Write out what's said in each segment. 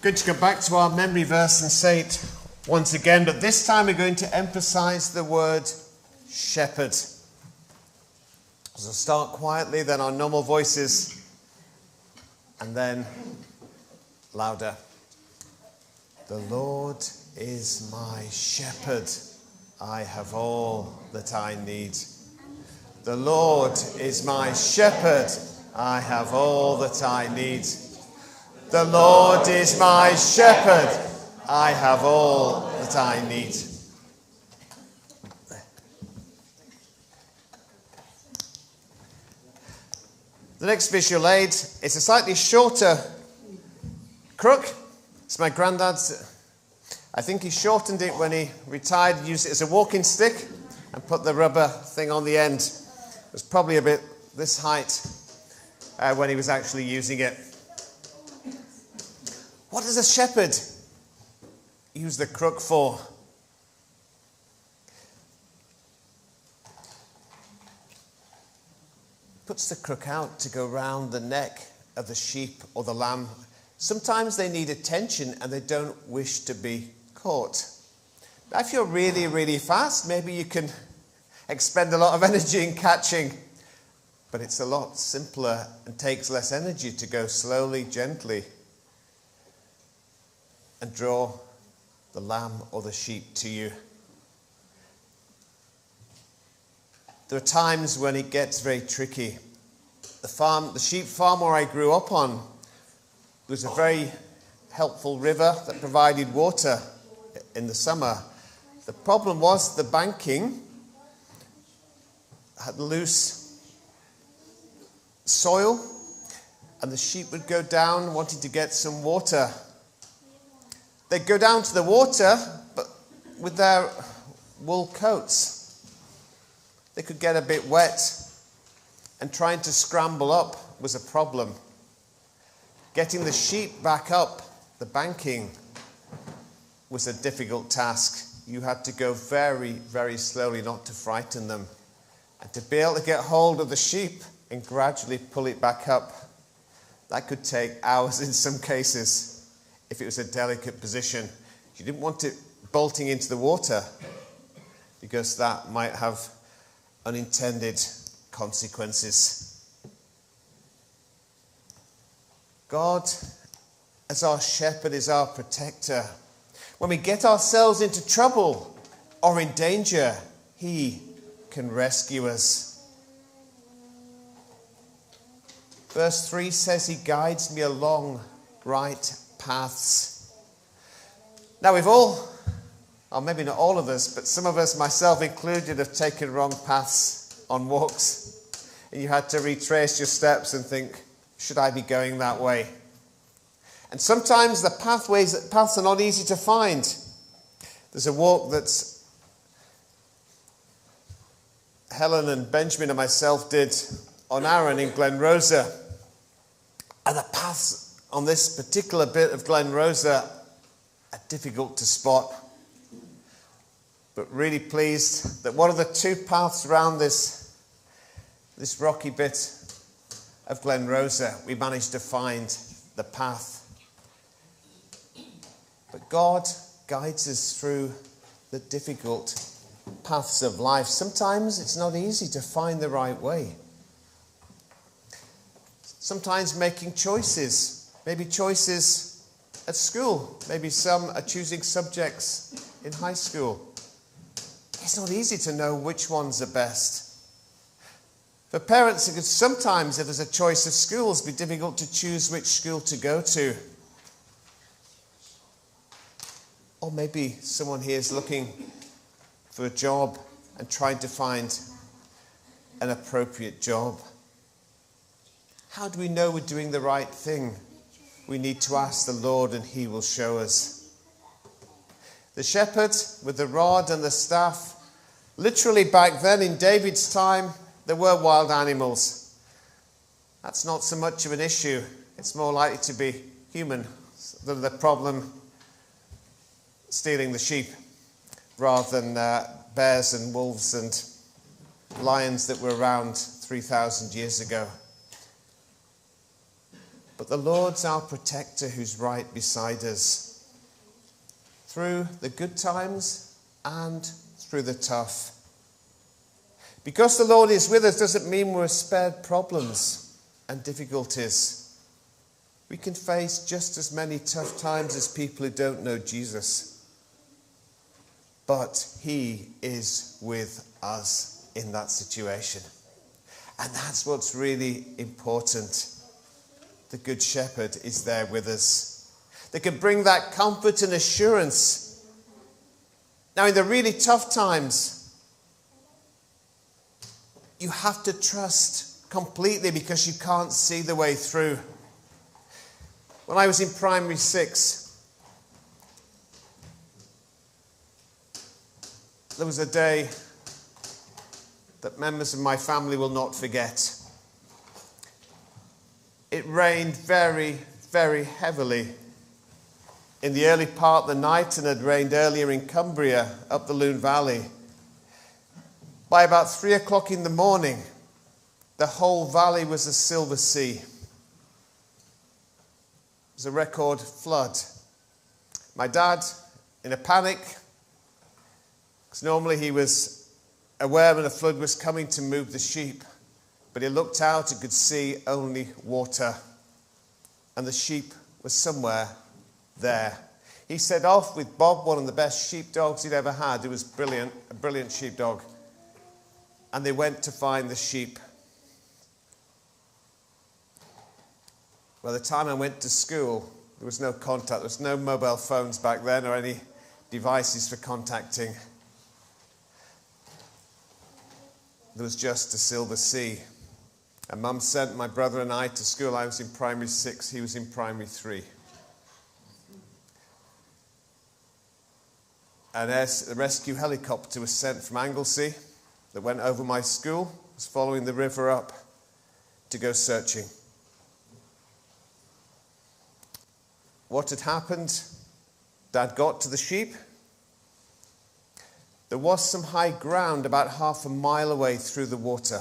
Good to go back to our memory verse and say it once again, but this time we're going to emphasize the word shepherd. So start quietly, then our normal voices, and then louder. The Lord is my shepherd. I have all that I need. The Lord is my shepherd. I have all that I need. The Lord is my shepherd. I have all that I need. The next visual aid is a slightly shorter crook. It's my granddad's. I think he shortened it when he retired, used it as a walking stick and put the rubber thing on the end. It was probably a bit this height when he was actually using it. What does a shepherd use the crook for? Puts the crook out to go round the neck of the sheep or the lamb. Sometimes they need attention and they don't wish to be caught. Now, if you're really, really fast, maybe you can expend a lot of energy in catching, but it's a lot simpler and takes less energy to go slowly, gently, and draw the lamb or the sheep to you. There are times when it gets very tricky. The sheep farm where I grew up on was a very helpful river that provided water in the summer. The problem was the banking had loose soil, and the sheep would go down wanting to get some water. They'd go down to the water, but with their wool coats, they could get a bit wet, and trying to scramble up was a problem. Getting the sheep back up the banking was a difficult task. You had to go very, very slowly not to frighten them. And to be able to get hold of the sheep and gradually pull it back up, that could take hours in some cases. If it was a delicate position, you didn't want it bolting into the water because that might have unintended consequences. God, as our shepherd, is our protector. When we get ourselves into trouble or in danger, he can rescue us. Verse 3 says he guides me along right paths. Now we've all, or maybe not all of us, but some of us, myself included, have taken wrong paths on walks. And you had to retrace your steps and think, should I be going that way? And sometimes the paths are not easy to find. There's a walk that Helen and Benjamin and myself did on Arran in Glen Rosa. And the paths on this particular bit of Glen Rosa are difficult to spot. But really pleased that one of the two paths around this rocky bit of Glen Rosa, we managed to find the path. But God guides us through the difficult paths of life. Sometimes it's not easy to find the right way. Sometimes making choices. Maybe choices at school. Maybe some are choosing subjects in high school. It's not easy to know which ones are best. For parents, it could sometimes, if there's a choice of schools, be difficult to choose which school to go to. Or maybe someone here is looking for a job and trying to find an appropriate job. How do we know we're doing the right thing? We need to ask the Lord and he will show us. The shepherd with the rod and the staff, literally back then in David's time, there were wild animals. That's not so much of an issue. It's more likely to be human than the problem stealing the sheep rather than bears and wolves and lions that were around 3,000 years ago. But the Lord's our protector who's right beside us through the good times and through the tough. Because the Lord is with us doesn't mean we're spared problems and difficulties. We can face just as many tough times as people who don't know Jesus. But he is with us in that situation. And that's what's really important. The Good Shepherd is there with us. They can bring that comfort and assurance. Now, in the really tough times, you have to trust completely because you can't see the way through. When I was in primary 6, there was a day that members of my family will not forget. It rained very, very heavily in the early part of the night and had rained earlier in Cumbria up the Lune Valley. By about 3 o'clock in the morning, the whole valley was a silver sea. It was a record flood. My dad, in a panic, because normally he was aware when a flood was coming to move the sheep, but he looked out and could see only water, and the sheep was somewhere there. He set off with Bob, one of the best sheepdogs he'd ever had. It was brilliant, a brilliant sheepdog. And they went to find the sheep. By the time I went to school, there was no contact. There was no mobile phones back then or any devices for contacting. There was just a silver sea. And Mum sent my brother and I to school. I was in primary 6. He was in primary 3. And as a rescue helicopter was sent from Anglesey that went over my school, was following the river up to go searching. What had happened? Dad got to the sheep. There was some high ground about half a mile away through the water.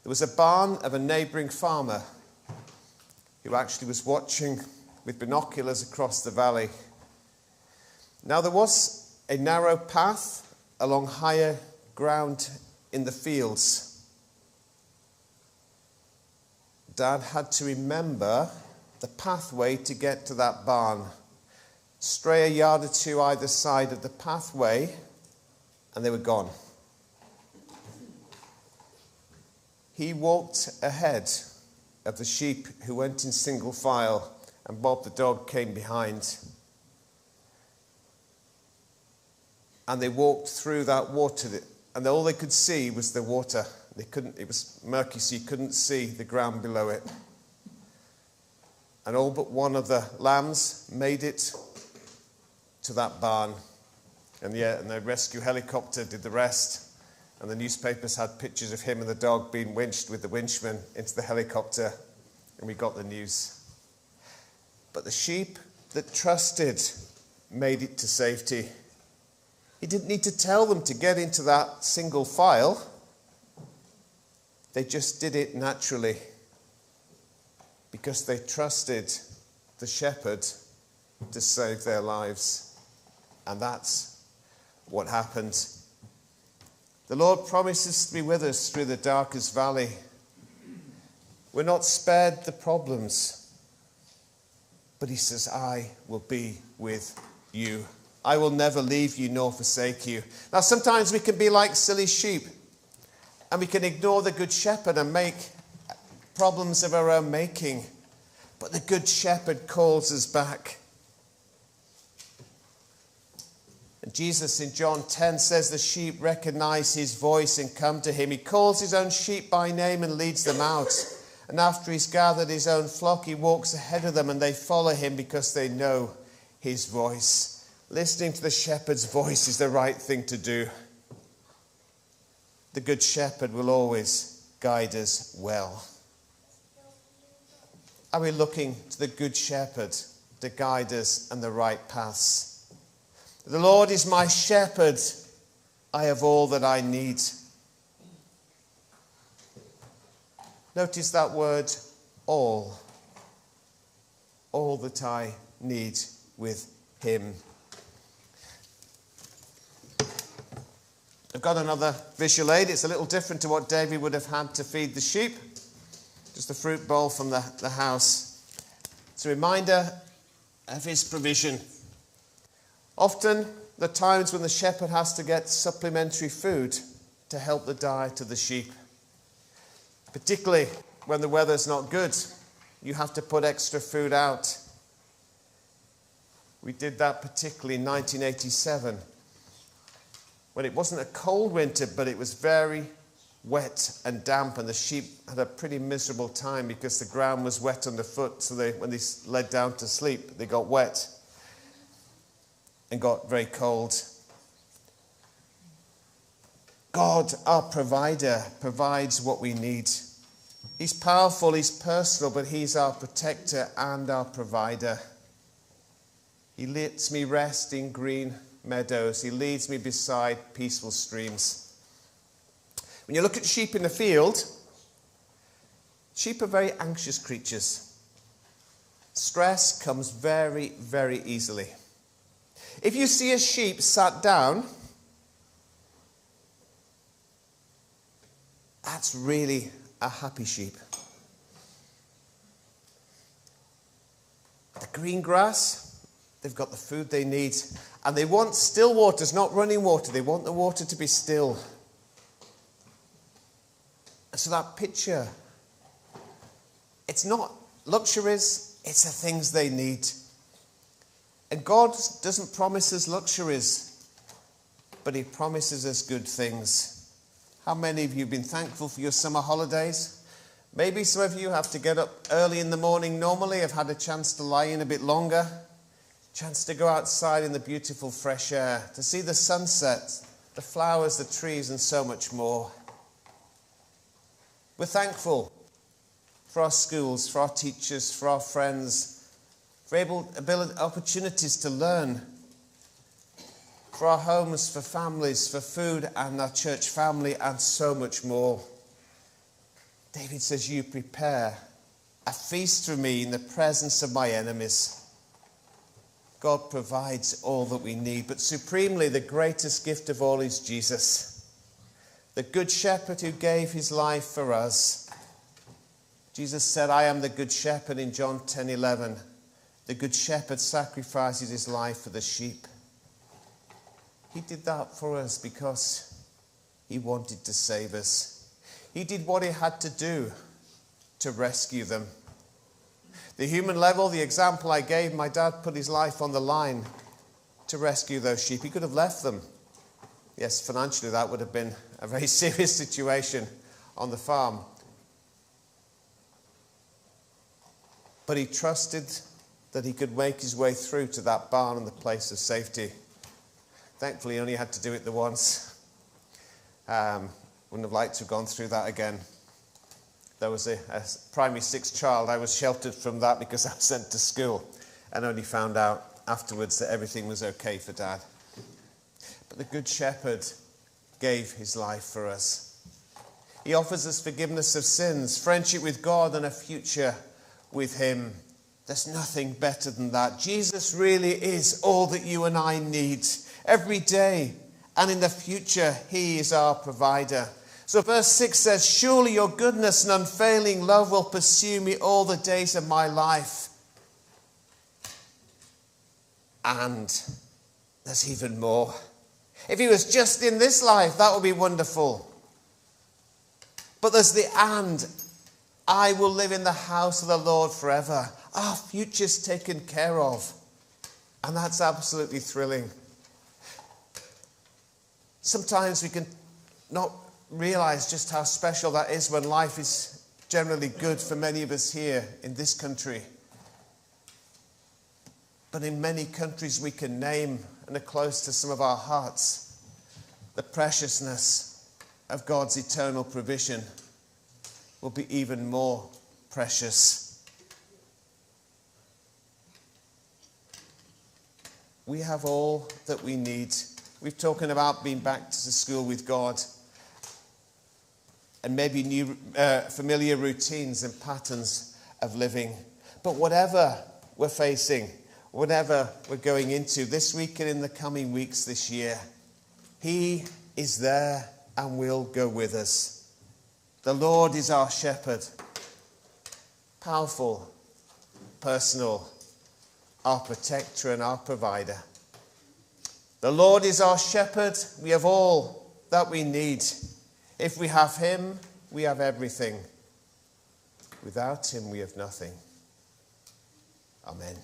There was a barn of a neighbouring farmer who actually was watching with binoculars across the valley. Now there was a narrow path along higher ground in the fields. Dad had to remember the pathway to get to that barn. Stray a yard or two either side of the pathway, and they were gone. He walked ahead of the sheep who went in single file, and Bob the dog came behind. And they walked through that water, and all they could see was the water. It was murky, so you couldn't see the ground below it. And all but one of the lambs made it to that barn. And the rescue helicopter did the rest. And the newspapers had pictures of him and the dog being winched with the winchman into the helicopter. And we got the news. But the sheep that trusted made it to safety. He didn't need to tell them to get into that single file. They just did it naturally because they trusted the shepherd to save their lives. And that's what happened. The Lord promises to be with us through the darkest valley. We're not spared the problems, but he says, I will be with you. I will never leave you nor forsake you. Now, sometimes we can be like silly sheep, and we can ignore the Good Shepherd and make problems of our own making. But the Good Shepherd calls us back. And Jesus in John 10 says the sheep recognize his voice and come to him. He calls his own sheep by name and leads them out. And after he's gathered his own flock, he walks ahead of them and they follow him because they know his voice. Listening to the shepherd's voice is the right thing to do. The Good Shepherd will always guide us well. Are we looking to the Good Shepherd to guide us on the right paths? The Lord is my shepherd. I have all that I need. Notice that word, all. all that I need with him. I've got another visual aid. It's a little different to what David would have had to feed the sheep. Just a fruit bowl from the house. It's a reminder of his provision. Often, the times when the shepherd has to get supplementary food to help the diet of the sheep. Particularly when the weather's not good, you have to put extra food out. We did that particularly in 1987, when it wasn't a cold winter, but it was very wet and damp, and the sheep had a pretty miserable time because the ground was wet underfoot, so when they led down to sleep, they got wet and got very cold. God, our provider, provides what we need. He's powerful, he's personal, but he's our protector and our provider. He lets me rest in green meadows. He leads me beside peaceful streams. When you look at sheep in the field, sheep are very anxious creatures. Stress comes very, very easily. If you see a sheep sat down, that's really a happy sheep. The green grass, they've got the food they need, and they want still waters, not running water. They want the water to be still. And so that picture, it's not luxuries, it's the things they need. And God doesn't promise us luxuries, but he promises us good things. How many of you have been thankful for your summer holidays? Maybe some of you have to get up early in the morning normally, have had a chance to lie in a bit longer, chance to go outside in the beautiful fresh air, to see the sunset, the flowers, the trees, and so much more. We're thankful for our schools, for our teachers, for our friends, for opportunities to learn, for our homes, for families, for food and our church family, and so much more. David says, you prepare a feast for me in the presence of my enemies. God provides all that we need, but supremely the greatest gift of all is Jesus, the good shepherd who gave his life for us. Jesus said, I am the good shepherd in John 10:11. The good shepherd sacrifices his life for the sheep. He did that for us because he wanted to save us. He did what he had to do to rescue them. The human level, the example I gave, my dad put his life on the line to rescue those sheep. He could have left them. Yes, financially that would have been a very serious situation on the farm. But he trusted that he could make his way through to that barn and the place of safety. Thankfully, he only had to do it the once. Wouldn't have liked to have gone through that again. There was a primary 6 child. I was sheltered from that because I was sent to school and only found out afterwards that everything was okay for Dad. But the Good Shepherd gave his life for us. He offers us forgiveness of sins, friendship with God, and a future with him. There's nothing better than that. Jesus really is all that you and I need every day, and in the future, he is our provider. So verse 6 says, surely your goodness and unfailing love will pursue me all the days of my life. And there's even more. If he was just in this life, that would be wonderful. But there's the and. I will live in the house of the Lord forever. Our future's taken care of. And that's absolutely thrilling. Sometimes we can not realize just how special that is when life is generally good for many of us here in this country. But in many countries we can name and are close to some of our hearts the preciousness of God's eternal provision will be even more precious. We have all that we need. We've talking about being back to school with God and maybe new familiar routines and patterns of living. But whatever we're facing, whatever we're going into this week and in the coming weeks this year, he is there and will go with us. The Lord is our shepherd. Powerful, personal, our protector and our provider. The Lord is our shepherd. We have all that we need. If we have him, we have everything. Without him, we have nothing. Amen.